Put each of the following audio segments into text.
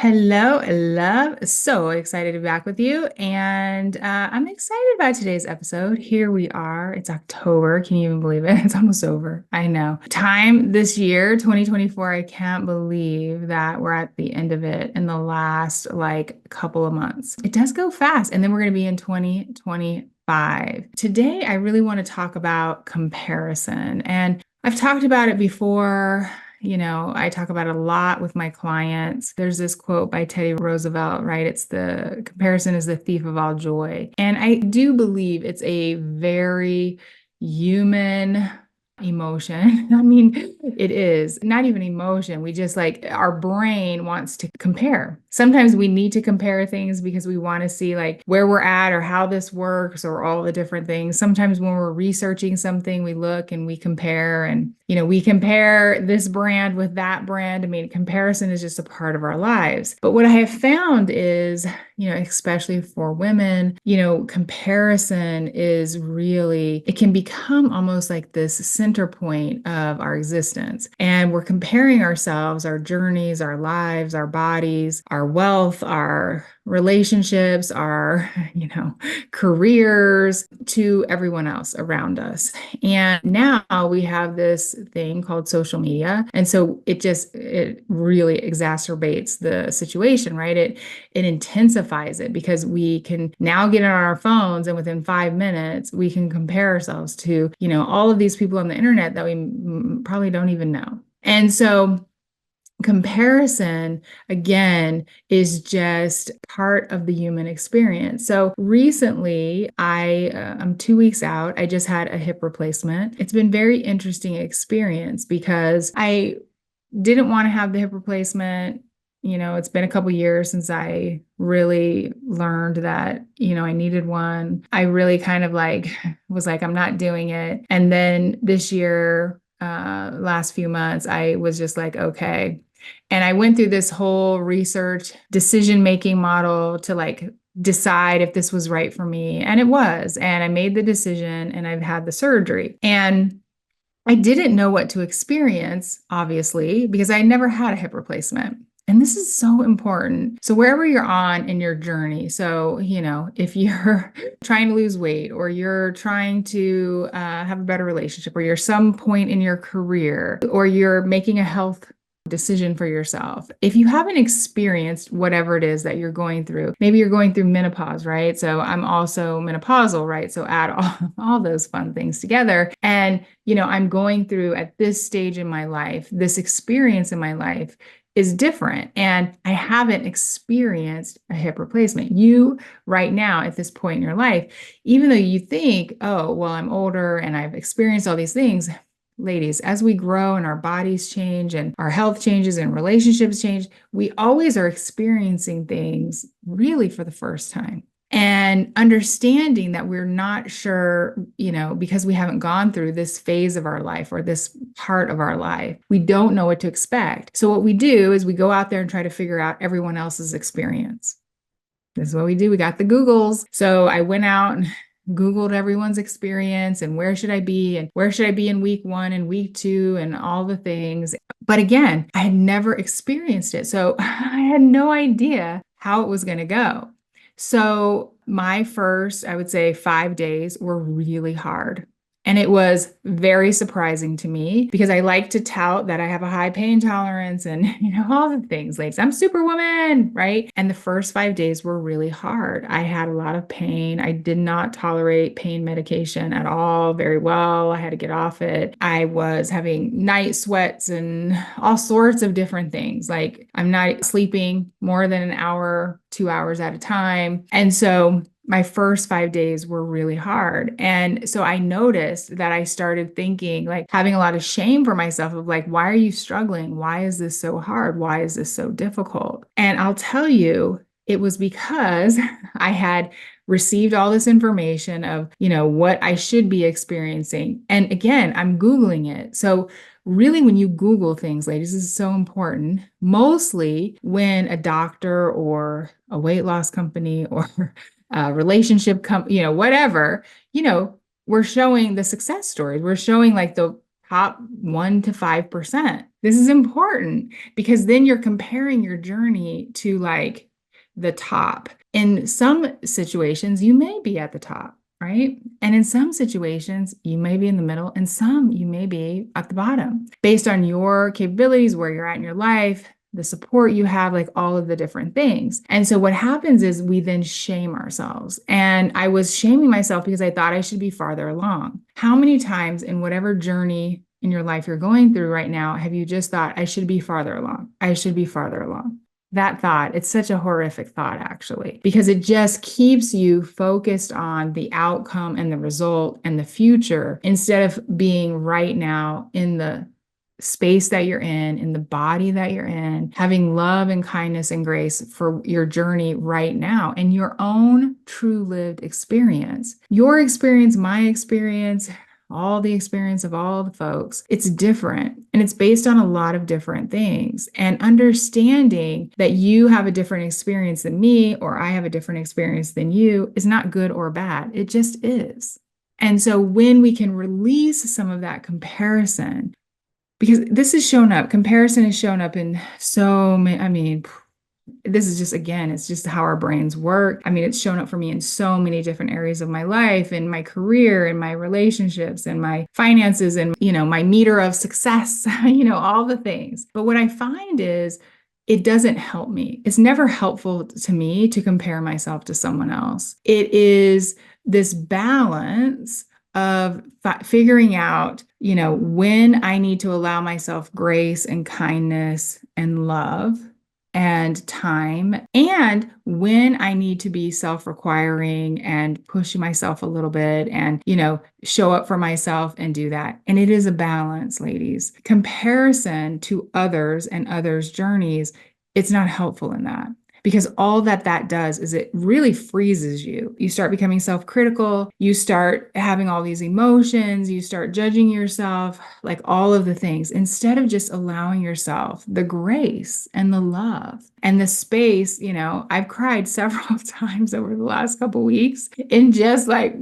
Hello, love. So excited to be back with you. And I'm excited about today's episode. Here we are. It's October. Can you even believe it? It's almost over. I know. Time this year, 2024, I can't believe that we're at the end of it in the last couple of months. It does go fast. And then we're going to be in 2025. Today, I really want to talk about comparison. And I've talked about it before. I talk about it a lot with my clients. There's this quote by Teddy Roosevelt, right? It's the comparison is the thief of all joy. And I do believe it's a very human emotion. I mean, it is not even emotion. We just our brain wants to compare. Sometimes we need to compare things because we want to see where we're at or how this works or all the different things. Sometimes when we're researching something, we look and we compare and we compare this brand with that brand. I mean, comparison is just a part of our lives. But what I have found is, especially for women, comparison is really, it can become almost like this center point of our existence. And we're comparing ourselves, our journeys, our lives, our bodies, our wealth, our relationships, our, careers to everyone else around us. And now we have this thing called social media. And so it really exacerbates the situation, right? It intensifies it because we can now get on our phones and within 5 minutes, we can compare ourselves to, all of these people on the internet that we probably don't even know. And so comparison, again, is just part of the human experience. So recently, I'm 2 weeks out. I just had a hip replacement. It's been very interesting experience because I didn't want to have the hip replacement. It's been a couple years since I really learned that, I needed one. I really kind of was I'm not doing it. And then this year, last few months, I was just okay. And I went through this whole research decision-making model to decide if this was right for me. And it was. And I made the decision and I've had the surgery. And I didn't know what to experience, obviously, because I never had a hip replacement. And this is so important. So wherever you're on in your journey, so, if you're trying to lose weight or you're trying to have a better relationship or you're some point in your career or you're making a health decision for yourself. If you haven't experienced whatever it is that you're going through, maybe you're going through menopause, right? So I'm also menopausal, right? So add all those fun things together. And, I'm going through at this stage in my life, this experience in my life is different. And I haven't experienced a hip replacement. You right now at this point in your life, even though you think, oh, well, I'm older and I've experienced all these things, ladies, as we grow and our bodies change and our health changes and relationships change, we always are experiencing things really for the first time. And understanding that we're not sure, because we haven't gone through this phase of our life or this part of our life, we don't know what to expect. So what we do is we go out there and try to figure out everyone else's experience. This is what we do. We got the Googles. So I went out and Googled everyone's experience and where should I be and where should I be in week 1 and week 2 and all the things. But again, I had never experienced it. So I had no idea how it was going to go. So my first, I would say 5 days were really hard. And it was very surprising to me because I like to tout that I have a high pain tolerance and, all the things. Like I'm Superwoman, right? And the first 5 days were really hard. I had a lot of pain. I did not tolerate pain medication at all very well. I had to get off it. I was having night sweats and all sorts of different things. Like I'm not sleeping more than an hour, 2 hours at a time. And so my first 5 days were really hard. And so I noticed that I started thinking, having a lot of shame for myself of why are you struggling? Why is this so hard? Why is this so difficult? And I'll tell you, it was because I had received all this information of, what I should be experiencing. And again, I'm Googling it. So really, when you Google things, ladies, this is so important. Mostly when a doctor or a weight loss company or relationship, whatever, we're showing the success stories. We're showing the top 1 to 5%. This is important because then you're comparing your journey to like the top. In some situations, you may be at the top, right? And in some situations, you may be in the middle, and some you may be at the bottom based on your capabilities, where you're at in your life, the support you have, like all of the different things. And so what happens is we then shame ourselves. And I was shaming myself because I thought I should be farther along. How many times in whatever journey in your life you're going through right now have you just thought, I should be farther along? I should be farther along. That thought, it's such a horrific thought, actually, because it just keeps you focused on the outcome and the result and the future instead of being right now in the space that you're in the body that you're in, having love and kindness and grace for your journey right now and your own true lived experience. Your experience, my experience, all the experience of all the folks, it's different and it's based on a lot of different things. And understanding that you have a different experience than me or I have a different experience than you is not good or bad. It just is. And so when we can release some of that comparison, because this has shown up, comparison has shown up in so many, I mean, this is just, again, it's just how our brains work. I mean, it's shown up for me in so many different areas of my life, in my career, in my relationships, and my finances, and, my meter of success, all the things. But what I find is it doesn't help me. It's never helpful to me to compare myself to someone else. It is this balance of figuring out, when I need to allow myself grace and kindness and love and time, and when I need to be self-requiring and pushing myself a little bit and, show up for myself and do that. And it is a balance, ladies. Comparison to others and others' journeys, it's not helpful in that. Because all that does is it really freezes you. You start becoming self-critical. You start having all these emotions. You start judging yourself, like all of the things, instead of just allowing yourself the grace and the love and the space. I've cried several times over the last couple of weeks and just like,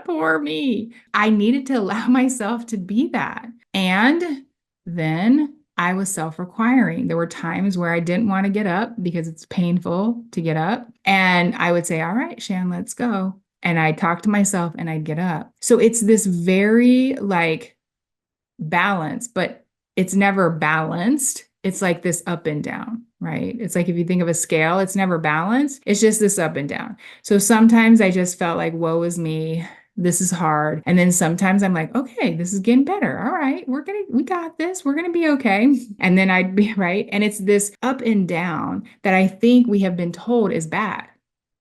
poor me. I needed to allow myself to be that. And then I was self-requiring. There were times where I didn't want to get up because it's painful to get up. And I would say, all right, Shan, let's go. And I'd talk to myself and I'd get up. So it's this very like balance, but it's never balanced. It's like this up and down, right? It's like if you think of a scale, it's never balanced. It's just this up and down. So sometimes I just felt like, woe is me. This is hard. And then sometimes I'm like, okay, this is getting better. All right, we got this. We're going to be okay. And then I'd be right. And it's this up and down that I think we have been told is bad.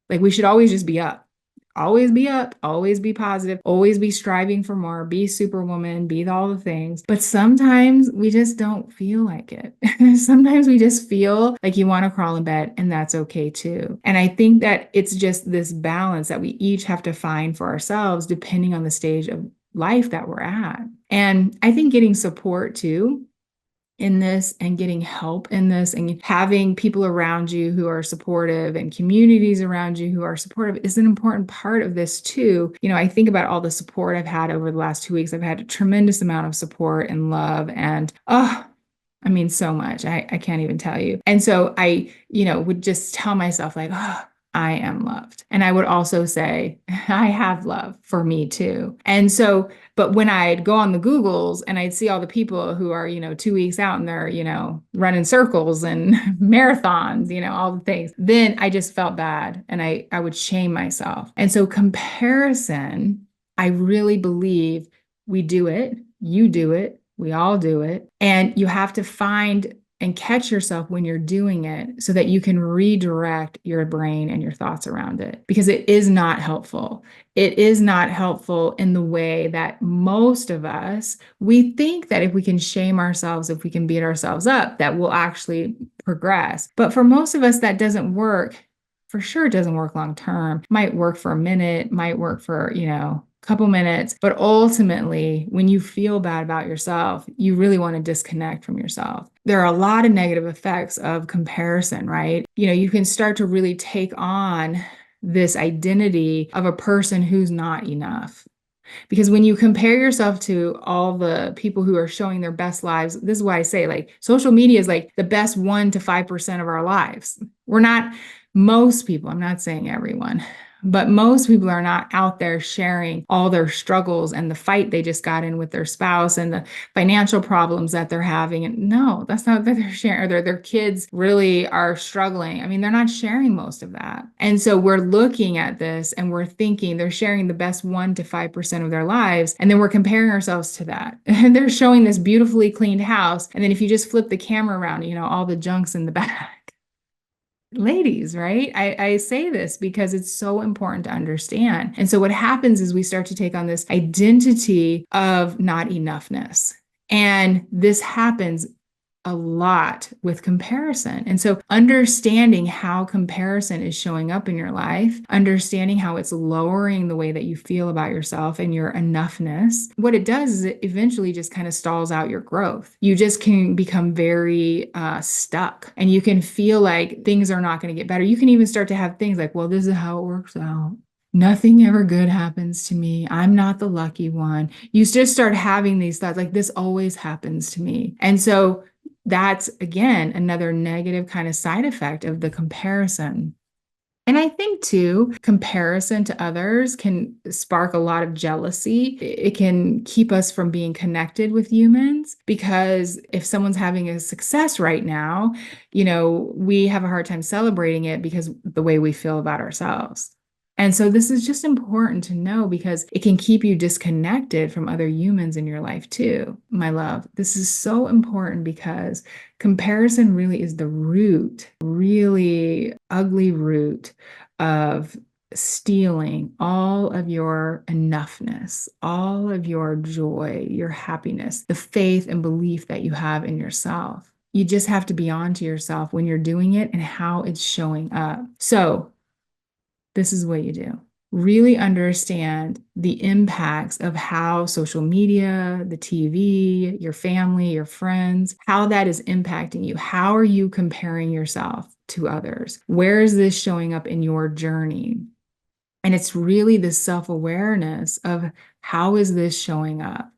Like we should always just be up. Always be up, always be positive, always be striving for more, be superwoman, be all the things. But sometimes we just don't feel like it. Sometimes we just feel like you want to crawl in bed, and that's okay too. And I think that it's just this balance that we each have to find for ourselves, depending on the stage of life that we're at. And I think getting support too in this and getting help in this and having people around you who are supportive and communities around you who are supportive is an important part of this too. I think about all the support I've had over the last 2 weeks. I've had a tremendous amount of support and love and, so much. I can't even tell you. And so I, would just tell myself like, I am loved. And I would also say, I have love for me too. And so, but when I'd go on the Googles and I'd see all the people who are, 2 weeks out and they're, running circles and marathons, all the things, then I just felt bad and I would shame myself. And so comparison, I really believe we do it, you do it, we all do it. And you have to find and catch yourself when you're doing it so that you can redirect your brain and your thoughts around it, because it is not helpful. It is not helpful in the way that most of us, we think that if we can shame ourselves, if we can beat ourselves up, that we'll actually progress. But for most of us, that doesn't work. For sure, it doesn't work long term. Might work for a minute, might work for, couple minutes, but ultimately, when you feel bad about yourself, you really want to disconnect from yourself. There are a lot of negative effects of comparison, right? You can start to really take on this identity of a person who's not enough. Because when you compare yourself to all the people who are showing their best lives, this is why I say like social media is like the best 1 to 5% of our lives. We're not, most people, I'm not saying everyone, but most people are not out there sharing all their struggles and the fight they just got in with their spouse and the financial problems that they're having. And no, that's not that they're sharing, or their kids really are struggling. I mean, they're not sharing most of that. And so we're looking at this and we're thinking they're sharing the best 1 to 5% of their lives. And then we're comparing ourselves to that. And they're showing this beautifully cleaned house. And then if you just flip the camera around, all the junk's in the back. Ladies, right? I say this because it's so important to understand. And so what happens is we start to take on this identity of not enoughness. And this happens a lot with comparison. And so understanding how comparison is showing up in your life, understanding how it's lowering the way that you feel about yourself and your enoughness, what it does is it eventually just kind of stalls out your growth. You just can become very stuck and you can feel like things are not going to get better. You can even start to have things like, well, this is how it works out. Nothing ever good happens to me. I'm not the lucky one. You just start having these thoughts like this always happens to me. And so that's again another negative kind of side effect of the comparison. And I think too, comparison to others can spark a lot of jealousy. It can keep us from being connected with humans because if someone's having a success right now, we have a hard time celebrating it because the way we feel about ourselves. And so this is just important to know because it can keep you disconnected from other humans in your life too, my love. This is so important because comparison really is the root, really ugly root of stealing all of your enoughness, all of your joy, your happiness, the faith and belief that you have in yourself. You just have to be on to yourself when you're doing it and how it's showing up. So this is what you do. Really understand the impacts of how social media, the TV, your family, your friends, how that is impacting you. How are you comparing yourself to others? Where is this showing up in your journey? And it's really the self-awareness of how is this showing up?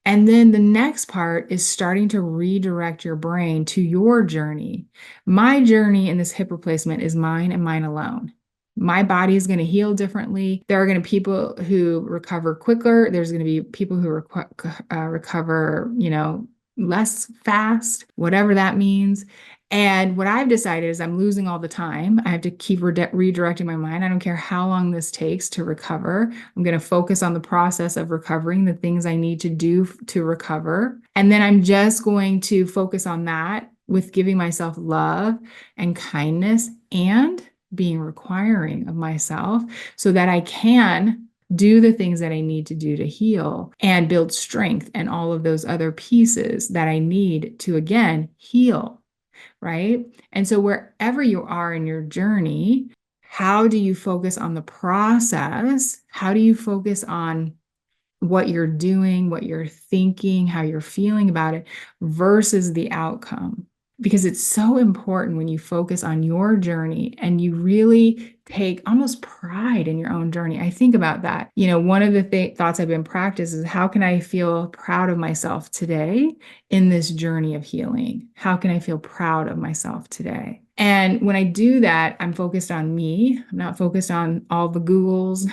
And then the next part is starting to redirect your brain to your journey. My journey in this hip replacement is mine and mine alone. My body is going to heal differently. There are going to be people who recover quicker. There's going to be people who recover, less fast, whatever that means. And what I've decided is I'm losing all the time. I have to keep redirecting my mind. I don't care how long this takes to recover. I'm going to focus on the process of recovering, the things I need to do to recover. And then I'm just going to focus on that with giving myself love and kindness and being requiring of myself so that I can do the things that I need to do to heal and build strength and all of those other pieces that I need to, again, heal. Right? And so wherever you are in your journey, how do you focus on the process? How do you focus on what you're doing, what you're thinking, how you're feeling about it versus the outcome? Because it's so important when you focus on your journey and you really take almost pride in your own journey. I think about that. One of the thoughts I've been practicing is how can I feel proud of myself today in this journey of healing? How can I feel proud of myself today? And when I do that, I'm focused on me. I'm not focused on all the Googles,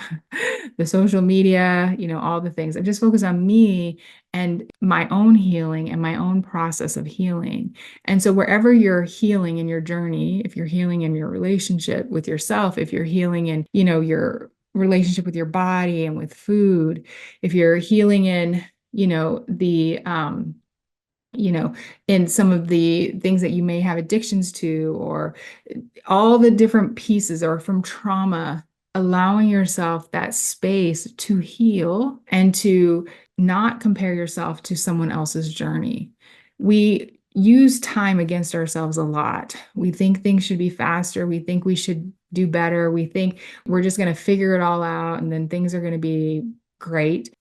the social media, all the things. I'm just focused on me and my own healing and my own process of healing. And so wherever you're healing in your journey, if you're healing in your relationship with yourself, if you're healing in, your relationship with your body and with food, if you're healing in, the in some of the things that you may have addictions to, or all the different pieces, or from trauma, allowing yourself that space to heal and to not compare yourself to someone else's journey. We use time against ourselves a lot. We think things should be faster. We think we should do better. We think we're just going to figure it all out and then things are going to be great.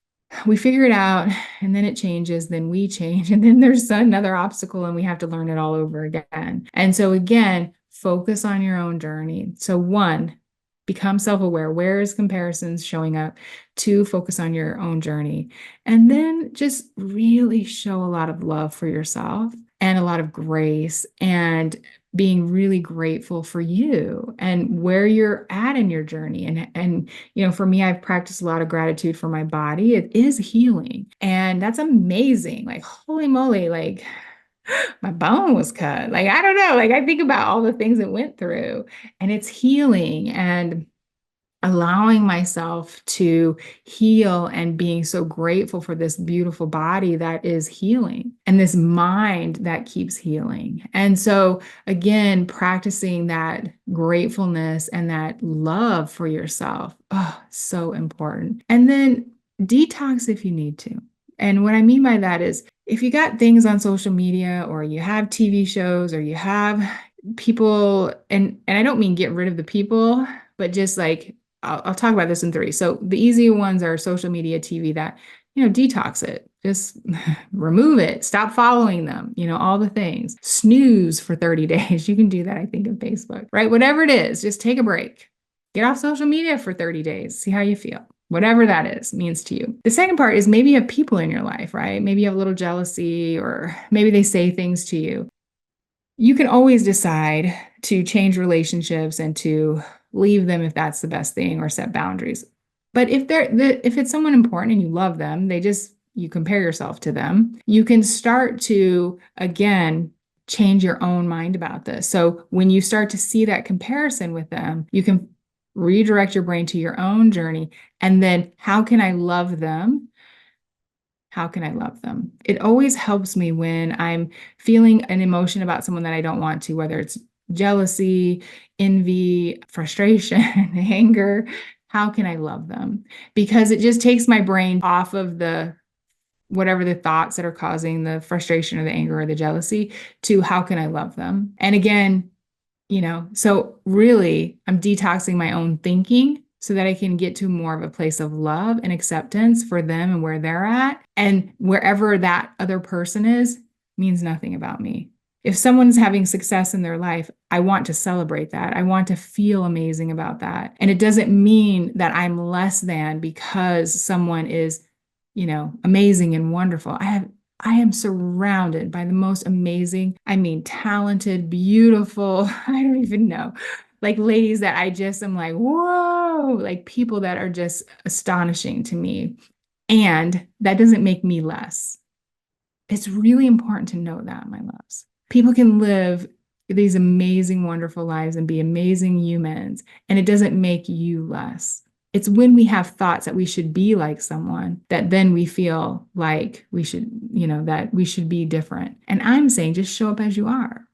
We figure it out and then it changes, then we change, and then there's another obstacle and we have to learn it all over again. And so again, focus on your own journey. So one, Become self-aware. Where is comparisons showing up? To focus on your own journey. And then just really show a lot of love for yourself and a lot of grace and being really grateful for you and where you're at in your journey. For me, I've practiced a lot of gratitude for my body. It is healing. And that's amazing. Like, holy moly, like my bone was cut. Like, I don't know. Like, I think about all the things it went through, and it's healing and allowing myself to heal and being so grateful for this beautiful body that is healing and this mind that keeps healing. And so, again, practicing that gratefulness and that love for yourself. Oh, so important. And then detox if you need to. And what I mean by that is if you got things on social media or you have TV shows or you have people, and I don't mean get rid of the people, but just like I'll talk about this in three. So the easy ones are social media, TV, that, detox it, just remove it, stop following them, all the things. Snooze for 30 days. You can do that, I think, in Facebook, right? Whatever it is, just take a break. Get off social media for 30 days. See how you feel. Whatever that is means to you. The second part is maybe you have people in your life, right? Maybe you have a little jealousy, or maybe they say things to you. You can always decide to change relationships and to leave them if that's the best thing, or set boundaries. But if it's someone important and you love them, you compare yourself to them, you can start to, again, change your own mind about this. So when you start to see that comparison with them, you can redirect your brain to your own journey. And then how can I love them? How can I love them? It always helps me when I'm feeling an emotion about someone that I don't want to, whether it's jealousy, envy, frustration, anger. How can I love them? Because it just takes my brain off of the whatever the thoughts that are causing the frustration or the anger or the jealousy, to how can I love them? And again, so really I'm detoxing my own thinking so that I can get to more of a place of love and acceptance for them and where they're at. And wherever that other person is means nothing about me. If someone's having success in their life, I want to celebrate that. I want to feel amazing about that. And it doesn't mean that I'm less than because someone is, amazing and wonderful. I am surrounded by the most amazing, I mean, talented, beautiful, I don't even know, like ladies that I just am like, whoa, like people that are just astonishing to me. And that doesn't make me less. It's really important to know that, my loves. People can live these amazing, wonderful lives and be amazing humans, and it doesn't make you less. It's when we have thoughts that we should be like someone that then we feel like we should, that we should be different. And I'm saying just show up as you are.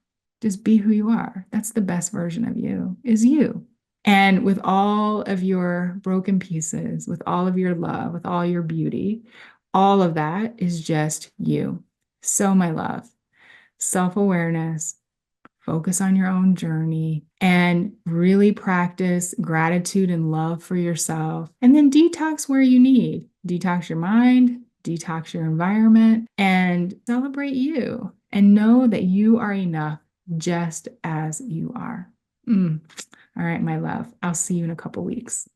Just be who you are. That's the best version of you, is you. And with all of your broken pieces, with all of your love, with all your beauty, all of that is just you. So, my love, self-awareness, focus on your own journey, and really practice gratitude and love for yourself. And then detox where you need. Detox your mind, detox your environment, and celebrate you. And know that you are enough just as you are. All right, my love. I'll see you in a couple weeks.